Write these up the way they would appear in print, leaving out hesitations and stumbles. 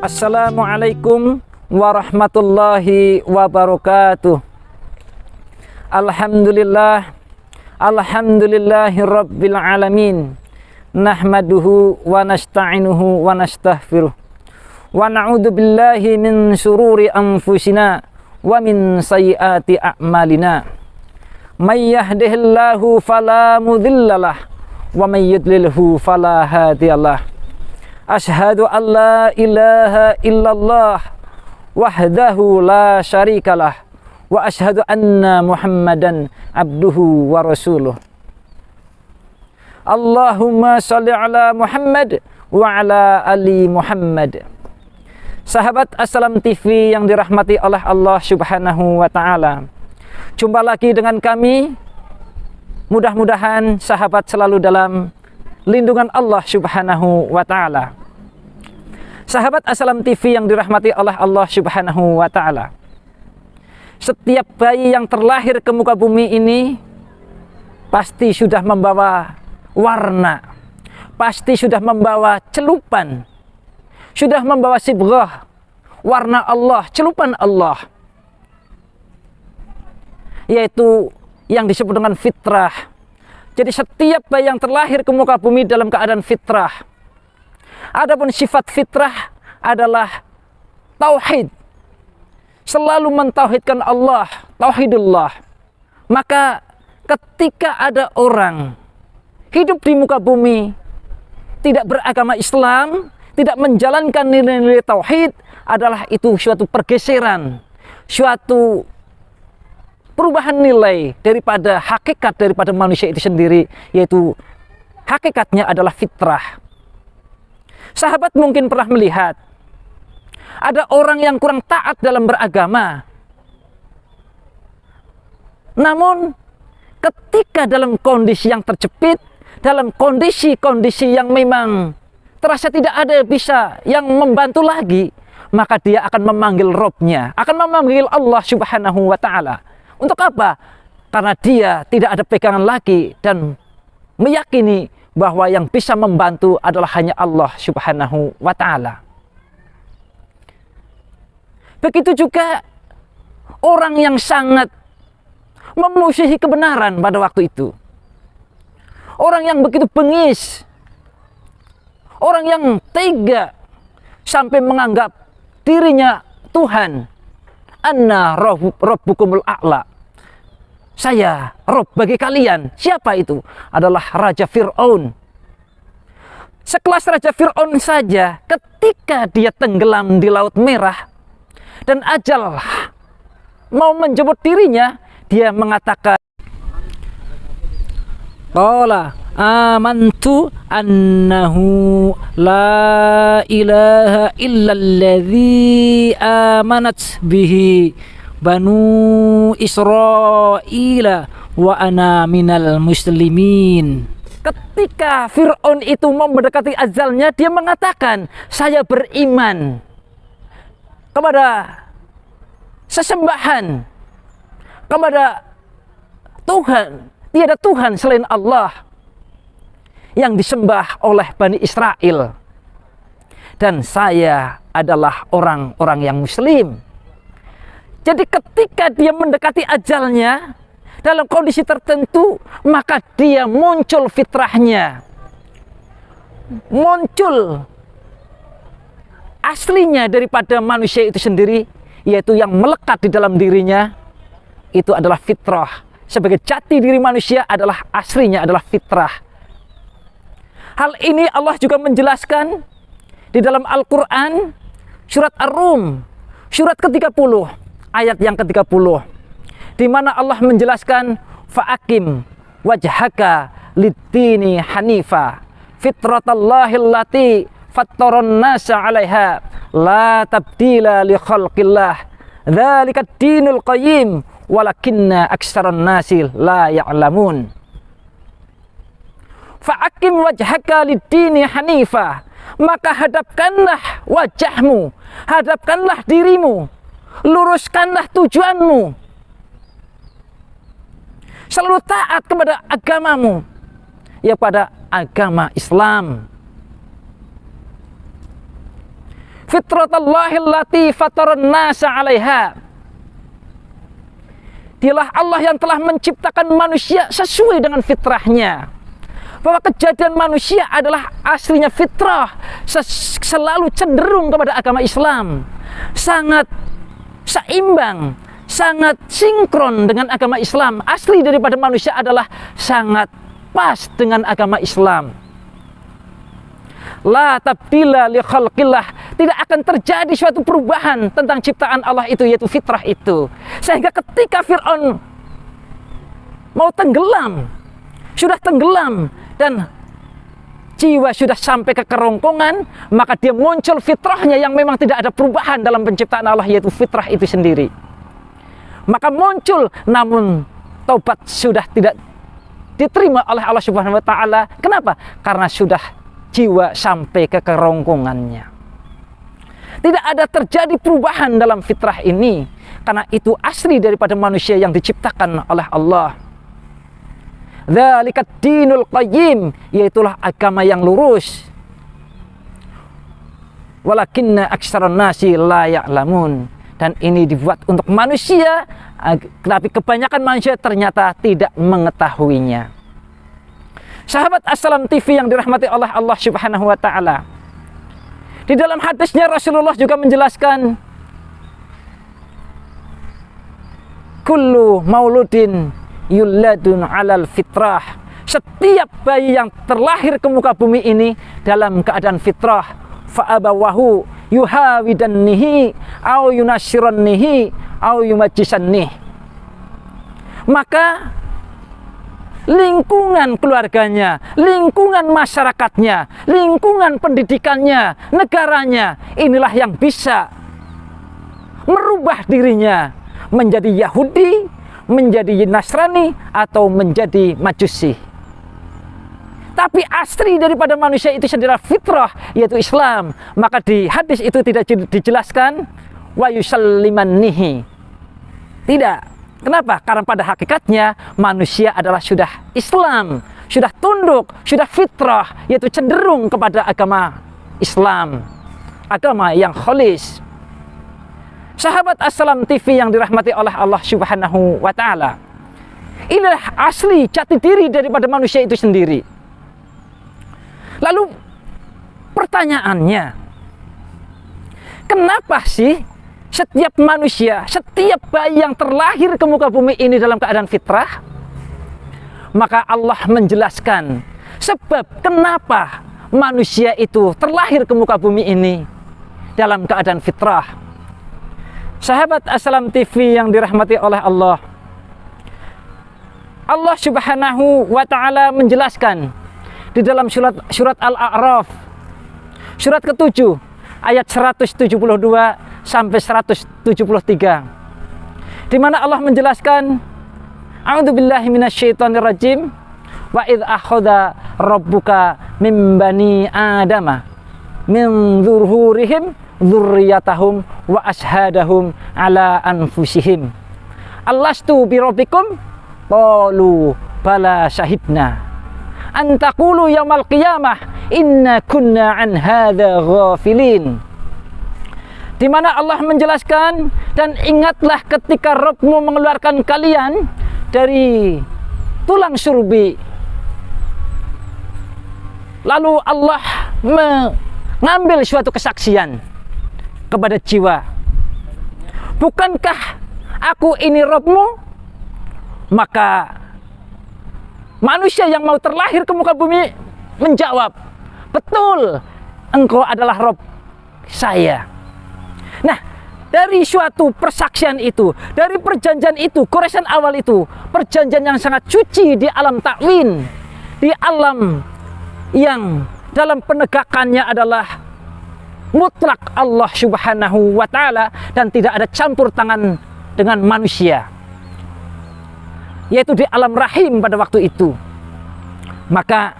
Assalamualaikum warahmatullahi wabarakatuh. Alhamdulillahi rabbil alamin. Nahmaduhu wa nasta'inuhu wa nastaghfiruh. Wa na'udzu billahi min syururi anfusina wa min sayyiati a'malina. May yahdihillahu fala mudhillalah wa may yudlilhu fala hadiyalah. Asyhadu an la ilaha illallah wahdahu la syarikalah wa asyhadu anna Muhammadan abduhu wa rasuluh. Allahumma shalli ala Muhammad wa ala ali Muhammad. Sahabat Assalam TV yang dirahmati oleh Allah Subhanahu wa taala. Jumpa lagi dengan kami. Mudah-mudahan sahabat selalu dalam lindungan Allah Subhanahu wa taala. Sahabat Assalam TV yang dirahmati oleh Allah Subhanahu wa taala. Setiap bayi yang terlahir ke muka bumi ini pasti sudah membawa warna, pasti sudah membawa celupan, sudah membawa sibghah, warna Allah, celupan Allah, yaitu yang disebut dengan fitrah. Jadi setiap bayi yang terlahir ke muka bumi dalam keadaan fitrah. Adapun sifat fitrah adalah tauhid, selalu mentauhidkan Allah, tauhidullah. Maka ketika ada orang hidup di muka bumi tidak beragama Islam, tidak menjalankan nilai-nilai tauhid, adalah itu suatu pergeseran, suatu perubahan nilai daripada hakikat daripada manusia itu sendiri, yaitu hakikatnya adalah fitrah. Sahabat mungkin pernah melihat ada orang yang kurang taat dalam beragama, namun ketika dalam kondisi yang terjepit, dalam kondisi-kondisi yang memang terasa tidak ada bisa yang membantu lagi, maka dia akan memanggil Robnya, akan memanggil Allah Subhanahu wa ta'ala. Untuk apa? Karena dia tidak ada pegangan lagi dan meyakini bahwa yang bisa membantu adalah hanya Allah Subhanahu wa ta'ala. Begitu juga orang yang sangat memusuhi kebenaran pada waktu itu. Orang yang begitu bengis, orang yang tega sampai menganggap dirinya Tuhan. Anna rabbukumul a'la. Saya Rob bagi kalian. Siapa itu? Adalah Raja Fir'aun. Sekelas Raja Fir'aun saja, ketika dia tenggelam di Laut Merah dan ajal mau menjemput dirinya, dia mengatakan, qala amantu annahu la ilaha illalladzi amanat bihi Banu Israila wa ana minal muslimin. Ketika Fir'aun itu mau mendekati ajalnya, dia mengatakan, saya beriman kepada sesembahan, kepada Tuhan, tiada Tuhan selain Allah yang disembah oleh Bani Israel, dan saya adalah orang-orang yang muslim. Jadi ketika dia mendekati ajalnya dalam kondisi tertentu, maka dia muncul fitrahnya, muncul aslinya daripada manusia itu sendiri, yaitu yang melekat di dalam dirinya itu adalah fitrah. Sebagai jati diri manusia adalah aslinya adalah fitrah. Hal ini Allah juga menjelaskan di dalam Al-Quran, surat Ar-Rum, surat ke-30, ayat yang ke-30, di mana Allah menjelaskan, fa'akim wajhaka lid-dini hanifa fitratallahi allati fattaran nasa 'alaiha la tabdila li khalqillah dzalika ad-dinul qayyim walakinna aktsaran nasi la ya'lamun. Fa'akim wajhaka lid-dini hanifa, maka hadapkanlah wajahmu, hadapkanlah dirimu, luruskanlah tujuanmu, selalu taat kepada agamamu, ya pada agama Islam. fitratallahi allati fataran nasa 'alaiha. Dialah Allah yang telah menciptakan manusia sesuai dengan fitrahnya. Bahwa kejadian manusia adalah aslinya fitrah, selalu cenderung kepada agama Islam, sangat seimbang, sangat sinkron dengan agama Islam. Asli daripada manusia adalah sangat pas dengan agama Islam. La tabdila li khalqillah, tidak akan terjadi suatu perubahan tentang ciptaan Allah itu, yaitu fitrah itu. Sehingga ketika Fir'aun mau tenggelam, sudah tenggelam dan jiwa sudah sampai ke kerongkongan, maka dia muncul fitrahnya yang memang tidak ada perubahan dalam penciptaan Allah, yaitu fitrah itu sendiri. Maka muncul, namun taubat sudah tidak diterima oleh Allah Subhanahu wa taala. Kenapa? Karena sudah jiwa sampai ke kerongkongannya. Tidak ada terjadi perubahan dalam fitrah ini, karena itu asli daripada manusia yang diciptakan oleh Allah. Dzalikat dinul qayyim, yaitulah agama yang lurus. Walakinna aktsaran nasi la ya'lamun, dan ini dibuat untuk manusia, tapi kebanyakan manusia ternyata tidak mengetahuinya. Sahabat Assalam TV yang dirahmati oleh Allah Subhanahu wa taala. Di dalam hadisnya Rasulullah juga menjelaskan, kullu mauludin yuladun 'alal fitrah. Setiap bayi yang terlahir ke muka bumi ini dalam keadaan fitrah. Fa abawahu yuhawidannihi au yunashirannihi au yumajjisannih. Maka lingkungan keluarganya, lingkungan masyarakatnya, lingkungan pendidikannya, negaranya, inilah yang bisa merubah dirinya menjadi Yahudi, menjadi Nasrani, atau menjadi Majusi. Tapi asli daripada manusia itu sendiri fitrah, yaitu Islam. Maka di hadis itu tidak dijelaskan wa yusallimannihi. Tidak. Kenapa? Karena pada hakikatnya manusia adalah sudah Islam, sudah tunduk, sudah fitrah, yaitu cenderung kepada agama Islam, agama yang khalis. Sahabat Assalam TV yang dirahmati oleh Allah Subhanahu wa taala. Inilah asli jati diri daripada manusia itu sendiri. Lalu pertanyaannya, kenapa sih setiap manusia, setiap bayi yang terlahir ke muka bumi ini dalam keadaan fitrah? Maka Allah menjelaskan sebab kenapa manusia itu terlahir ke muka bumi ini dalam keadaan fitrah. Sahabat Assalam TV yang dirahmati oleh Allah, Allah Subhanahu wa taala menjelaskan di dalam surat Al-A'raf, surat ke-7 ayat 172 sampai 173, di mana Allah menjelaskan, a'udzubillahi minasyaitonirrajim, wa idz akhadha rabbuka min bani adama min dzurhurihim dzurriyyatahum wa ashhadahum ala anfusihim alastu birabbikum qalu bala syahidna an taqulu yaumal qiyamah inna kunna an hadza ghafilin. Di mana Allah menjelaskan, dan ingatlah ketika Rabbmu mengeluarkan kalian dari tulang surbi. Lalu Allah mengambil suatu kesaksian kepada jiwa. Bukankah aku ini Rabbmu? Maka manusia yang mau terlahir ke muka bumi menjawab, betul, engkau adalah Rabb saya. Nah, dari suatu persaksian itu, dari perjanjian itu, koresan awal itu, perjanjian yang sangat suci di alam takwin, di alam yang dalam penegakannya adalah mutlak Allah Subhanahu wa taala dan tidak ada campur tangan dengan manusia, yaitu di alam rahim pada waktu itu. Maka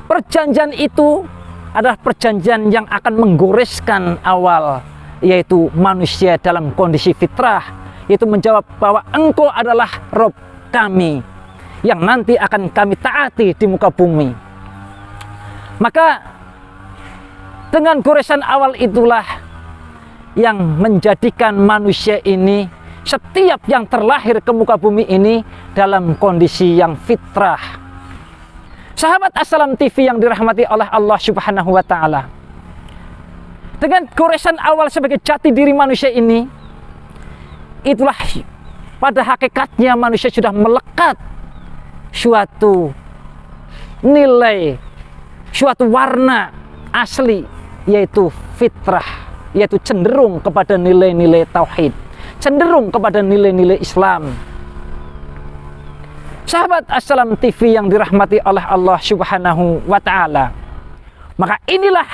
perjanjian itu adalah perjanjian yang akan menggoreskan awal, yaitu manusia dalam kondisi fitrah, yaitu menjawab bahwa engkau adalah Rabb kami yang nanti akan kami taati di muka bumi. Maka Dengan goresan awal itulah yang menjadikan manusia ini, setiap yang terlahir ke muka bumi ini dalam kondisi yang fitrah. Sahabat Assalam TV yang dirahmati oleh Allah Subhanahu wa Ta'ala, dengan goresan awal sebagai jati diri manusia ini, itulah pada hakikatnya manusia sudah melekat suatu nilai, suatu warna asli, yaitu fitrah, yaitu cenderung kepada nilai-nilai tauhid, cenderung kepada nilai-nilai Islam. Sahabat Assalam TV yang dirahmati oleh Allah Subhanahu wa Ta'ala, maka inilah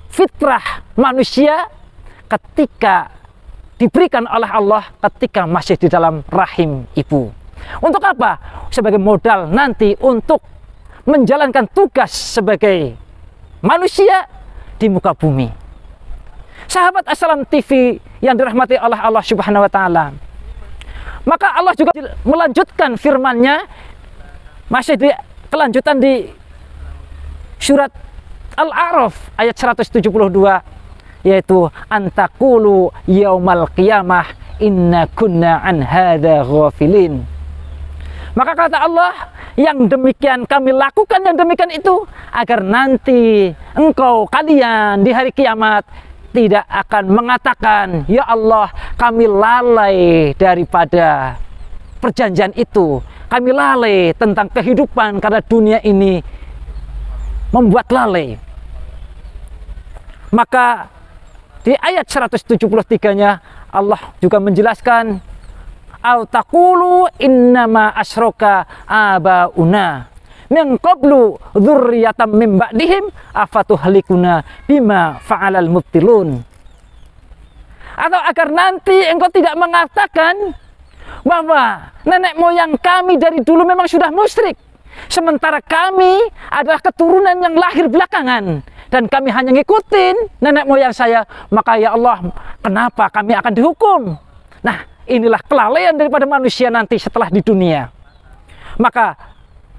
fitrah manusia ketika diberikan oleh Allah ketika masih di dalam rahim ibu. Untuk apa? Sebagai modal nanti untuk menjalankan tugas sebagai manusia di muka bumi. Sahabat Assalam TV yang dirahmati oleh Allah Subhanahu wa Ta'ala, maka Allah juga melanjutkan firman-Nya, masih di kelanjutan di surat Al-A'raf ayat 172, yaitu antakulu yaumal qiyamah inna kunna an hadza ghafilin. Maka kata Allah, yang demikian kami lakukan, yang demikian itu agar nanti kalian di hari kiamat tidak akan mengatakan, ya Allah, kami lalai daripada perjanjian itu, kami lalai tentang kehidupan karena dunia ini membuat lalai. Maka di ayat 173-nya Allah juga menjelaskan, au taqulu innama asyraka abauna min qablu dzurriyatan min ba'dihim afatuhlikuna bima fa'alal mubtilun. Atau agar nanti engkau tidak mengatakan bahwa nenek moyang kami dari dulu memang sudah musyrik, sementara kami adalah keturunan yang lahir belakangan dan kami hanya ngikutin nenek moyang saya, maka ya Allah, kenapa kami akan dihukum? Nah, inilah kelalaian daripada manusia nanti setelah di dunia. Maka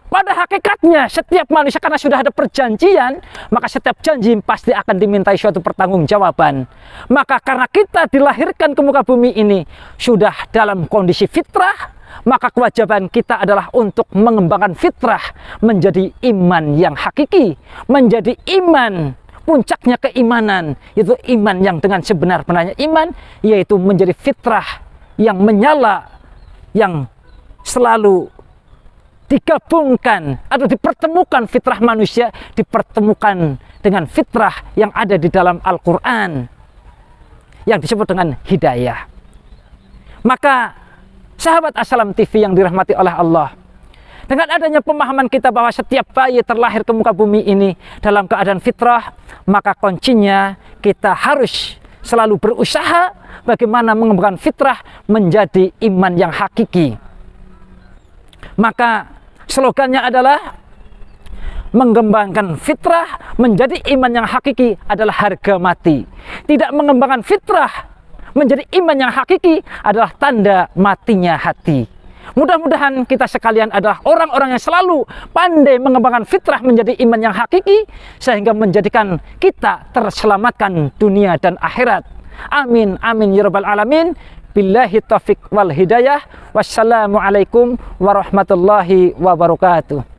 pada hakikatnya setiap manusia karena sudah ada perjanjian, maka setiap janji pasti akan dimintai suatu pertanggungjawaban. Maka karena kita dilahirkan ke muka bumi ini sudah dalam kondisi fitrah, maka kewajiban kita adalah untuk mengembangkan fitrah menjadi iman yang hakiki, menjadi iman, puncaknya keimanan, yaitu iman yang dengan sebenar-benarnya iman, yaitu menjadi fitrah yang menyala, yang selalu digabungkan atau dipertemukan fitrah manusia, dipertemukan dengan fitrah yang ada di dalam Al-Quran yang disebut dengan hidayah. Maka sahabat Assalam TV yang dirahmati oleh Allah, dengan adanya pemahaman kita bahwa setiap bayi terlahir ke muka bumi ini dalam keadaan fitrah, maka kuncinya kita harus selalu berusaha bagaimana mengembangkan fitrah menjadi iman yang hakiki. Maka slogannya adalah mengembangkan fitrah menjadi iman yang hakiki adalah harga mati. Tidak mengembangkan fitrah menjadi iman yang hakiki adalah tanda matinya hati. Mudah-mudahan kita sekalian adalah orang-orang yang selalu pandai mengembangkan fitrah menjadi iman yang hakiki, sehingga menjadikan kita terselamatkan dunia dan akhirat. Amin, amin ya rabbal alamin. Billahi taufiq wal hidayah. Wassalamualaikum warahmatullahi wabarakatuh.